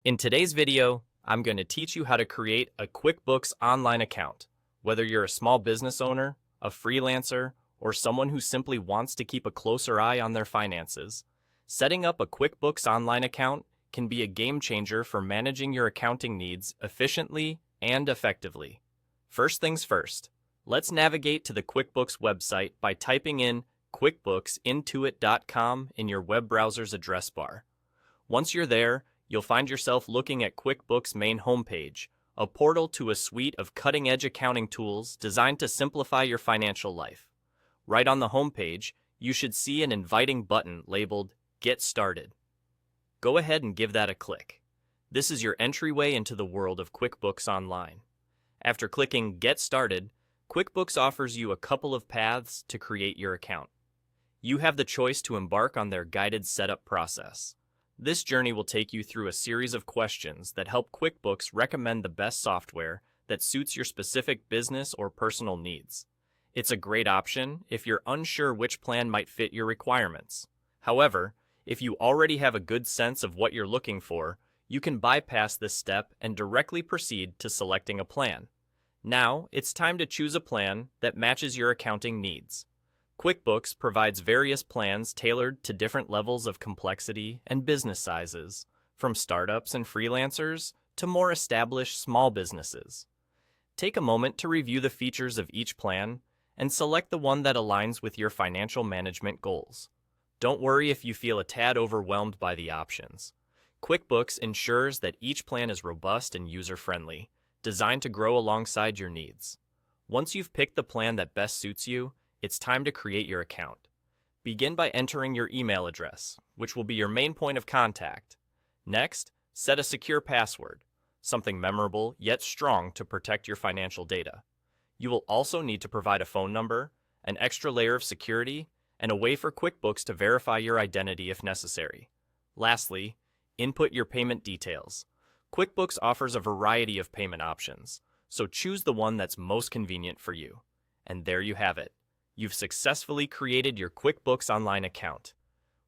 In today's video, I'm going to teach you how to create a QuickBooks Online account. Whether you're a small business owner, a freelancer, or someone who simply wants to keep a closer eye on their finances, setting up a QuickBooks Online account can be a game changer for managing your accounting needs efficiently and effectively. First things first, let's navigate to the QuickBooks website by typing in QuickBooksIntuit.com in your web browser's address bar. Once you're there, you'll find yourself looking at QuickBooks' main homepage, a portal to a suite of cutting-edge accounting tools designed to simplify your financial life. Right on the homepage, you should see an inviting button labeled Get Started. Go ahead and give that a click. This is your entryway into the world of QuickBooks Online. After clicking Get Started, QuickBooks offers you a couple of paths to create your account. You have the choice to embark on their guided setup process. This journey will take you through a series of questions that help QuickBooks recommend the best software that suits your specific business or personal needs. It's a great option if you're unsure which plan might fit your requirements. However, if you already have a good sense of what you're looking for, you can bypass this step and directly proceed to selecting a plan. Now, it's time to choose a plan that matches your accounting needs. QuickBooks provides various plans tailored to different levels of complexity and business sizes, from startups and freelancers to more established small businesses. Take a moment to review the features of each plan and select the one that aligns with your financial management goals. Don't worry if you feel a tad overwhelmed by the options. QuickBooks ensures that each plan is robust and user-friendly, designed to grow alongside your needs. Once you've picked the plan that best suits you, it's time to create your account. Begin by entering your email address, which will be your main point of contact. Next, set a secure password, something memorable yet strong to protect your financial data. You will also need to provide a phone number, an extra layer of security, and a way for QuickBooks to verify your identity if necessary. Lastly, input your payment details. QuickBooks offers a variety of payment options, so choose the one that's most convenient for you. And there you have it. You've successfully created your QuickBooks Online account.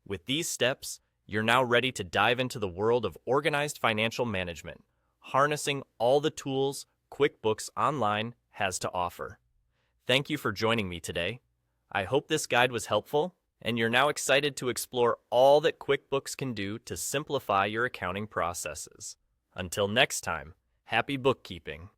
With these steps, you're now ready to dive into the world of organized financial management, harnessing all the tools QuickBooks Online has to offer. Thank you for joining me today. I hope this guide was helpful, and you're now excited to explore all that QuickBooks can do to simplify your accounting processes. Until next time, happy bookkeeping!